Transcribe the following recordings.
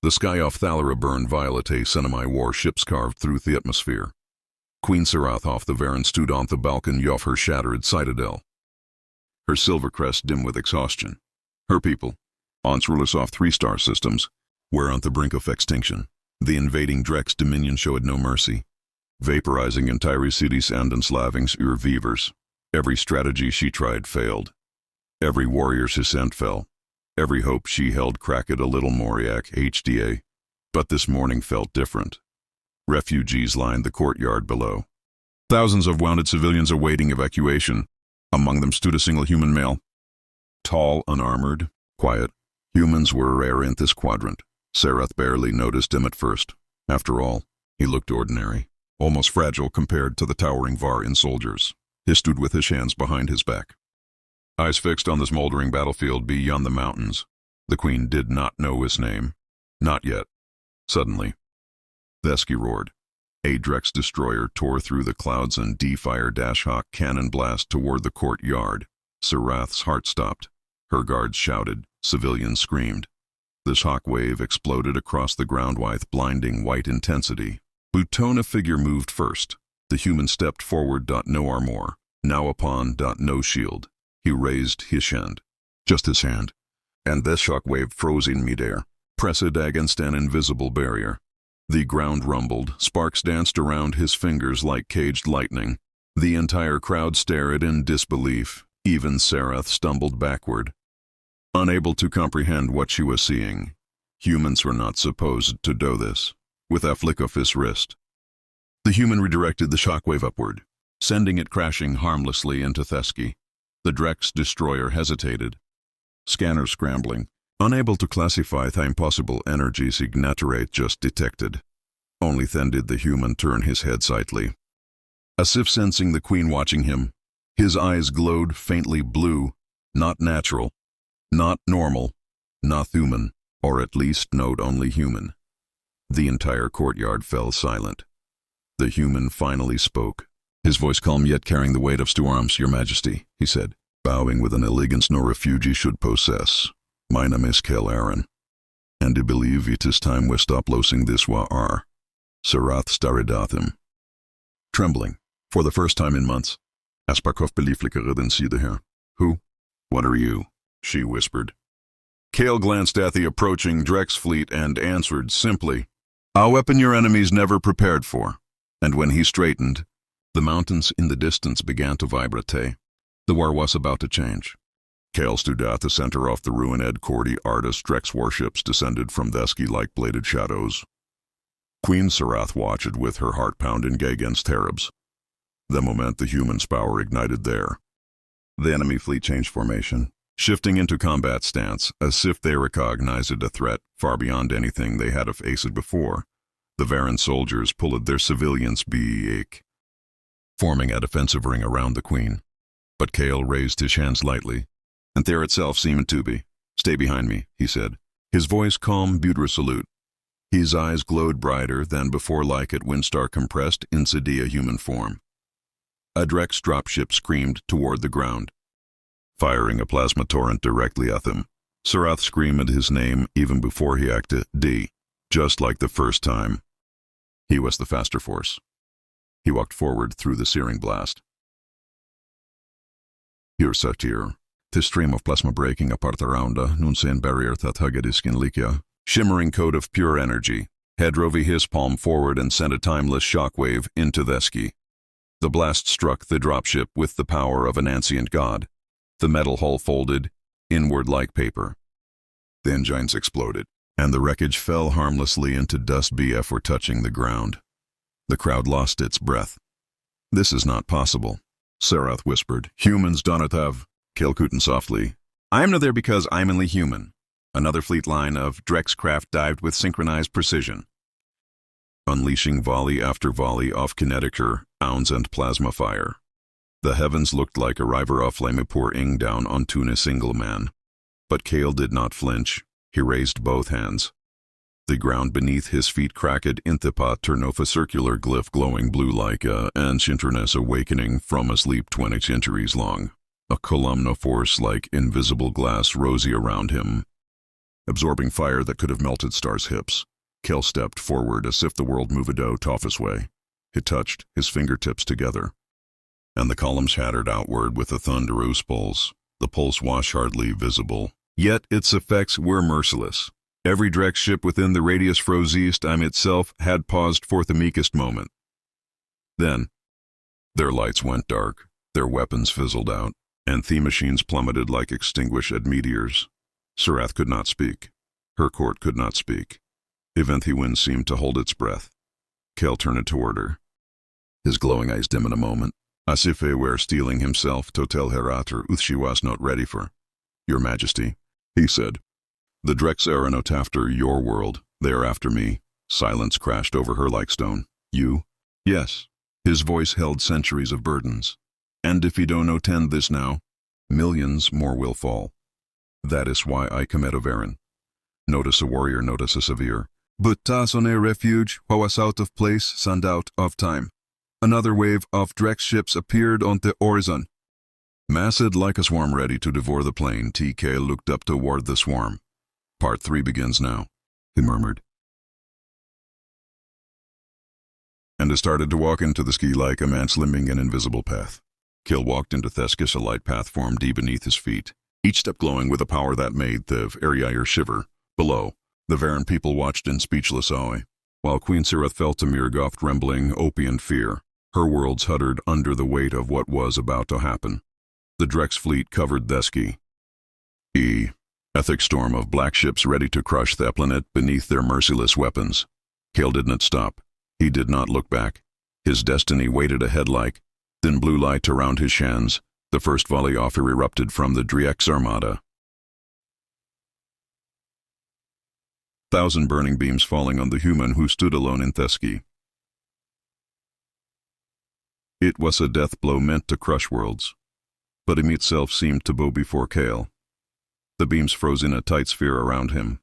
The sky off Thalera burned violet, a Senemi warships carved through the atmosphere. Queen Sarath off the Varen stood on the balcony of her shattered citadel, her silver crest dim with exhaustion. Her people, once rulers of 3-star systems, were on the brink of extinction. The invading Drex dominion showed no mercy, vaporizing entire cities and enslaving Void Reavers. Every strategy she tried failed. Every warrior she sent fell. Every hope she held cracked a little Moriac HDA. But this morning felt different. Refugees lined the courtyard below. Thousands of wounded civilians awaiting evacuation. Among them stood a single human male. Tall, unarmored, quiet. Humans were rare in this quadrant. Sarath barely noticed him at first. After all, he looked ordinary, almost fragile compared to the towering Varan soldiers. He stood with his hands behind his back, eyes fixed on the smoldering battlefield beyond the mountains. The queen did not know his name. Not yet. Suddenly, Vesky roared. A Drex destroyer tore through the clouds and D-fire Hawk cannon blast toward the courtyard. Sarath's heart stopped. Her guards shouted. Civilians screamed. This hawk wave exploded across the ground with blinding white intensity. Butona figure moved first. The human stepped forward. No armor. Now upon. No shield. He raised his hand. Just his hand. And this shockwave froze in midair, pressed against an invisible barrier. The ground rumbled. Sparks danced around his fingers like caged lightning. The entire crowd stared in disbelief. Even Sarath stumbled backward, unable to comprehend what she was seeing. Humans were not supposed to do this. With a flick of his wrist, the human redirected the shockwave upward, sending it crashing harmlessly into Thesky. The Drex destroyer hesitated, scanner scrambling, unable to classify the impossible energy signaturate just detected. Only then did the human turn his head slightly, as if sensing the queen watching him. His eyes glowed faintly blue, not natural, not normal, not human, or at least not only human. The entire courtyard fell silent. The human finally spoke, his voice calm yet carrying the weight of storms. Your Majesty, he said, bowing with an elegance no refugee should possess. My name is Kel Aaron, and I believe it is time we stop losing this war. Sarath stared at him, trembling, for the first time in months. Asparkov belieflicere den side her. Who? What are you? She whispered. Kale glanced at the approaching Drex fleet and answered simply, a weapon your enemies never prepared for. And when he straightened, the mountains in the distance began to vibrate. The war was about to change. Kale stood at the center of the ruined Cordy artist. Drex warships descended from Vesky like bladed shadows. Queen Sarath watched with her heart pounding against Terabs. The moment the human's power ignited there, the enemy fleet changed formation, shifting into combat stance as if they recognized a threat far beyond anything they had faced before. The Varen soldiers pulled their civilians back, forming a defensive ring around the queen. But Kale raised his hands lightly, and there itself seemed to be. Stay behind me, he said, his voice calm but resolute. His eyes glowed brighter than before like a windstar compressed into a human form. A Drex dropship screamed toward the ground, firing a plasma torrent directly at them. Sarath screamed his name even before he acted. Just like the first time. He was the faster force. He walked forward through the searing blast. Here, Satyr. This stream of plasma breaking apart around nun barrier that hugged his skin likia. Shimmering coat of pure energy. Head drove his palm forward and sent a timeless shockwave into Vesky. The blast struck the dropship with the power of an ancient god. The metal hull folded inward like paper. The engines exploded, and the wreckage fell harmlessly into dust before touching the ground. The crowd lost its breath. This is not possible, Sarath whispered. Humans do not have. Kelkuten softly. I am not there because I'm only human. Another fleet line of Drex craft dived with synchronized precision, unleashing volley after volley of kineticure, ounce and plasma fire. The heavens looked like a river of flame pouring down onto a single man. But Kale did not flinch. He raised both hands. The ground beneath his feet cracked into a turn of a circular glyph glowing blue like an enchantress awakening from a sleep 20 centuries long. A column of force like invisible glass rosy around him. absorbing fire that could have melted Star's hips. Kel stepped forward as if the world moved out of his way. He touched his fingertips together, and the columns shattered outward with a thunderous pulse. The pulse was hardly visible, yet its effects were merciless. Every Drex ship within the radius froze east. Time itself had paused for the meekest moment. Then, their lights went dark, their weapons fizzled out, and the machines plummeted like extinguished meteors. Serath could not speak. Her court could not speak. Even the wind seemed to hold its breath. Kel turned toward her, his glowing eyes dim in a moment, as if he were steeling himself to tell her utter she was not ready for. "Your Majesty," he said, "the Drex are not after your world, they are after me." Silence crashed over her like stone. "You?" "Yes." His voice held centuries of burdens. "And if you don't attend this now, millions more will fall. That is why I come at Overin. Notice a warrior, notice a severe. But tas on a refuge, who was out of place and out of time. Another wave of Drex ships appeared on the horizon. Massed like a swarm ready to devour the plain, TK looked up toward the swarm. "Part 3 begins now," he murmured. And he started to walk into the ski like a man slimming an invisible path. Kel walked into Theskis, a light path formed deep beneath his feet, each step glowing with a power that made the Ariire shiver. Below, the Varen people watched in speechless awe, while Queen Serath felt a Mirgoth trembling, opiate fear. Her worlds shuddered under the weight of what was about to happen. The Drex fleet covered Theski. A thick storm of black ships ready to crush the planet beneath their merciless weapons. Kel did not stop. He did not look back. His destiny waited ahead like thin blue light around his shans. The first volley of fire erupted from the Drex armada. 1,000 burning beams falling on the human who stood alone in Theski. It was a death blow meant to crush worlds, but him itself seemed to bow before Kel. The beams froze in a tight sphere around him.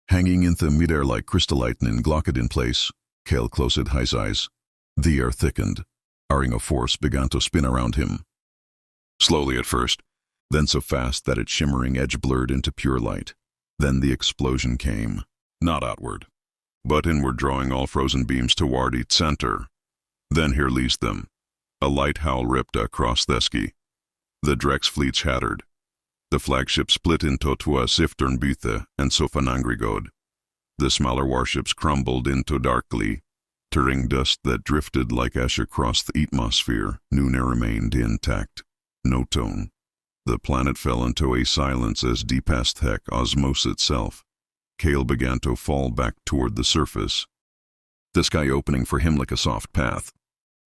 Hanging in the midair like crystallite and glocked in place, Kel closed his eyes. The air thickened. A ring of force began to spin around him. Slowly at first, then so fast that its shimmering edge blurred into pure light. Then the explosion came, not outward, but inward, drawing all frozen beams toward its center. Then he released them. A light howl ripped across Theski. The Drex fleet shattered. The flagship split into Tua Sifternbuthe and Sofanangrigod. The smaller warships crumbled into darkly, tearing dust that drifted like ash across the atmosphere. Nuna remained intact. No tone. The planet fell into a silence as deep as heck osmos itself. Kel began to fall back toward the surface, the sky opening for him like a soft path.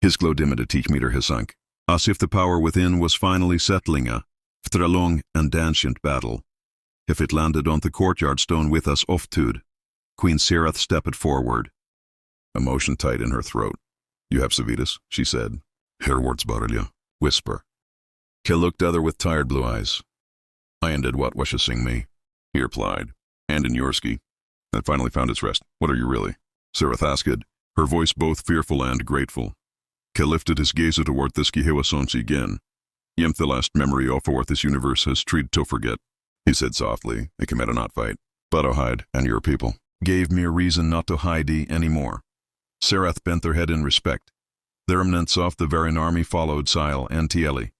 His glow dimmed at each meter he sunk, as if the power within was finally settling after a long and ancient battle. If it landed on the courtyard stone with us oftude, Queen Serath stepped forward. Emotion tight in her throat. "You have Civitas," she said. "Herwards Barrelia." Whisper. Kel looked at her with tired blue eyes. "I ended what wishing me," he replied. "And in Yorski. That finally found its rest. What are you really?" Serath asked, her voice both fearful and grateful. Kel lifted his gaze toward Theski Hewasonsi again. "Yem the last memory of what this universe has tried to forget," he said softly. "I came out a not fight. But Ohide and your people gave me a reason not to hide anymore." Serath bent their head in respect. The remnants of the Varen army followed Sile and Tieli.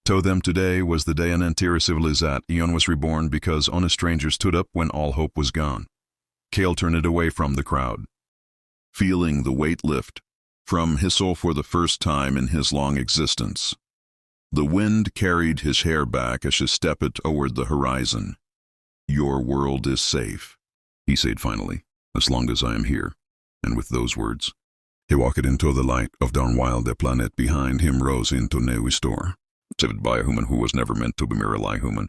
To them today was the day an entire civilizat Eon was reborn, because honest strangers stood up when all hope was gone. Kel turned away from the crowd, feeling the weight lift from his soul for the first time in his long existence. The wind carried his hair back as he stepped toward the horizon. "Your world is safe," he said finally, "as long as I am here." And with those words, he walked into the light of dawn while the planet behind him rose into new store, saved by a human who was never meant to be merely human.